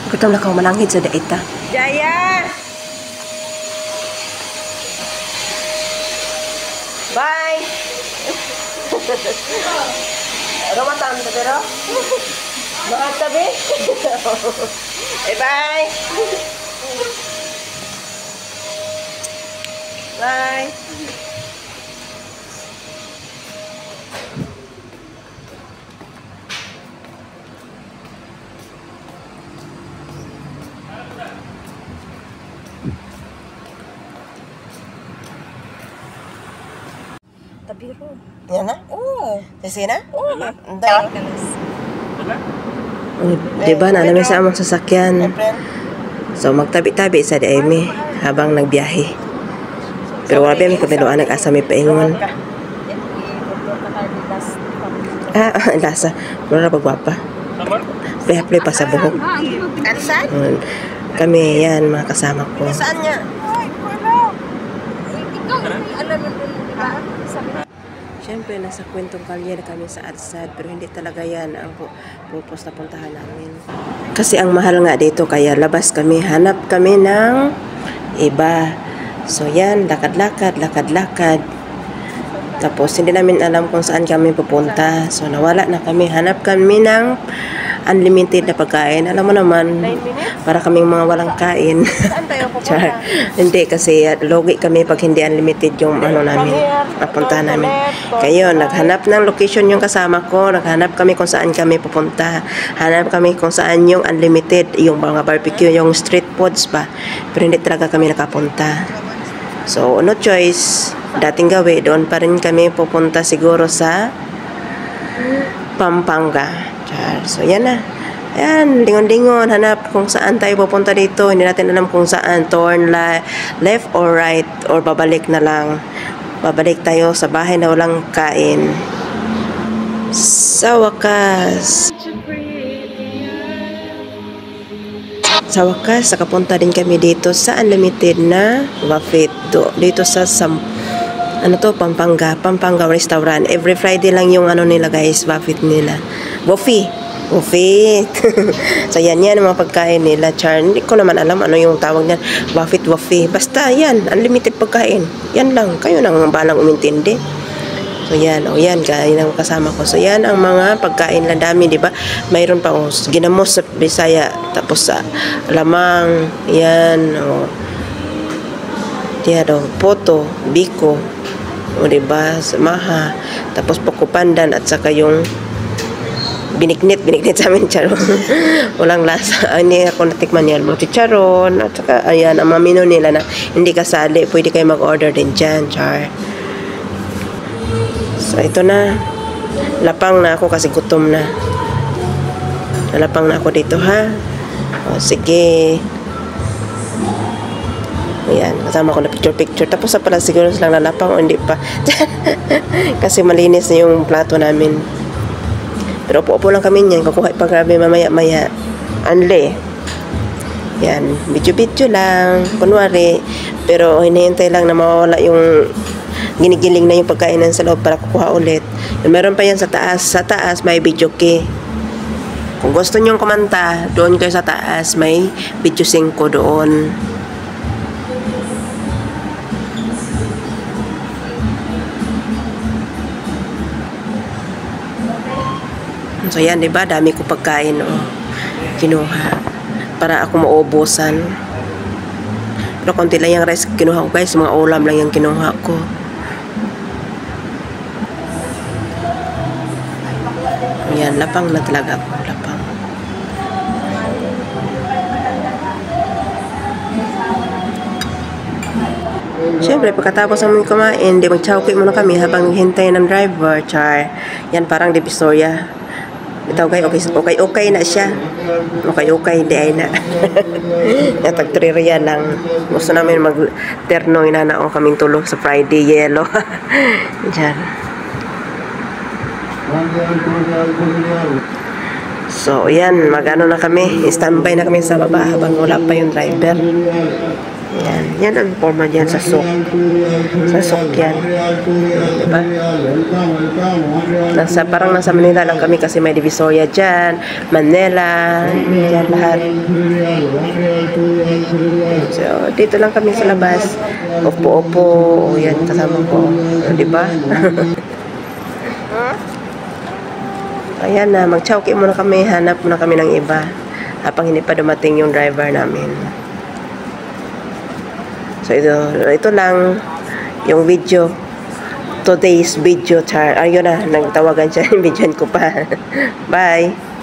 Gutom na ka malangit sa daita. Jaya! Bye! Rumatan to pero? Mga tabi? Bye! Bye! Tabiro. Yan na? Oo. Sisi na? Oo. Dahil Kalas. diba na namin sa among sasakyan. So magtabi-tabi sa daimi habang nagbiyahe. Pero wala ba may kabiluan nag-asa may paingon. Lasa. Wala na pagwapa. Play pa sa buhok. Saan? Kami yan, mga kasama ko. Saan niya? Ay, wala. Ikaw, alam mo din, di ba? Siyempre, nasa kwentong kalye na kami sa Adsad, pero hindi talaga yan ang purpose na puntahan namin. Kasi ang mahal nga dito, kaya labas kami, hanap kami ng iba. So yan, lakad-lakad. Tapos hindi namin alam kung saan kami pupunta. So nawala na kami, hanap kami ng unlimited na pagkain. Alam mo naman, para kaming mga walang kain. Saan tayo pupunta? Hindi, kasi logi kami pag hindi unlimited yung ano namin, papunta namin. Kaya naghanap ng location yung kasama ko, naghanap kami kung saan kami pupunta. Hanap kami kung saan yung unlimited, yung mga barbecue, yung street foods pa. Pero hindi talaga kami nakapunta. So, no choice. Dating gawi, doon pa rin kami pupunta siguro sa Pampanga. So, yan na. Yan, lingon-lingon, hanap kung saan tayo pupunta dito. Hindi natin alam kung saan. Turn left or right, or babalik na lang. Babalik tayo sa bahay na walang kain. Sa wakas, nakapunta din kami dito sa unlimited na buffet. Dito sa Pampanga restaurant. Every Friday lang yung ano nila guys, buffet nila. Buffet. So yan ang mga pagkain nila, Char. Hindi ko naman alam ano yung tawag niyan. Buffet. Basta yan, unlimited pagkain. Yan lang, kayo nang balang umintindi. So yan, yan ang kasama ko. So yan ang mga pagkain lang dami, di ba? Mayroon pa ginamos sa Bisaya, tapos sa lamang, yan, poto, biko, o di ba, samaha, tapos pukupandan at saka yung biniknit sa amin, charon. Walang lasa. Hindi ako natikman yan. Chicharon, at saka, ayan, ang mga menu nila na hindi kasali. Pwede kayo mag-order din dyan, char. So, ito na. Lapang na ako kasi gutom na. Nalapang na ako dito, ha? O, sige. Ayan, kasama ko na picture. Tapos na pala siguro silang lalapang o hindi pa. Kasi malinis na yung plato namin. Pero upo lang kami niyan. Kukuha pa grabe mamaya-maya. Anle. Yan. Video lang. Kunwari. Pero hinihintay lang na mawawala yung ginigiling na yung pagkain sa loob para kukuha ulit. Meron pa yan sa taas. Sa taas may video key. Kung gusto nyong kumanta, doon kayo sa taas. May video 5 doon. So yan, diba? Dami ko pagkain, kinuha. Para ako maubusan. Pero konti lang yung rice kinuha ko, guys. Mga ulam lang yung kinuha ko. Yan, lapang na talaga ako. Lapang. Siyempre, pagkatapos namin kumain, di mag-chowky muna kami habang hintay ng driver, char. Yan, parang Divisoria. Ito, okay na siya. Okay, di ay na. Natagtriria lang. Gusto namin mag-terno, inanaong kaming tulog sa Friday, yellow. Diyan. So, yan, mag-ano na kami. Standby na kami sa baba habang wala pa yung driver. Yan ang forma dyan sa sok. Sa sok yan. Diba? Parang nasa Manila lang kami kasi may Divisoria dyan, Manila, dyan lahat. So, dito lang kami sa labas. Opo-opo. O, yan, kasama ko. Diba? Ayan na, mag-chowky muna kami. Hanap muna kami ng iba. Habang hindi pa dumating yung driver namin. So, ito lang yung video. Today's video char. Ayun na, nagtawagan siya. Bidyan ko pa. Bye!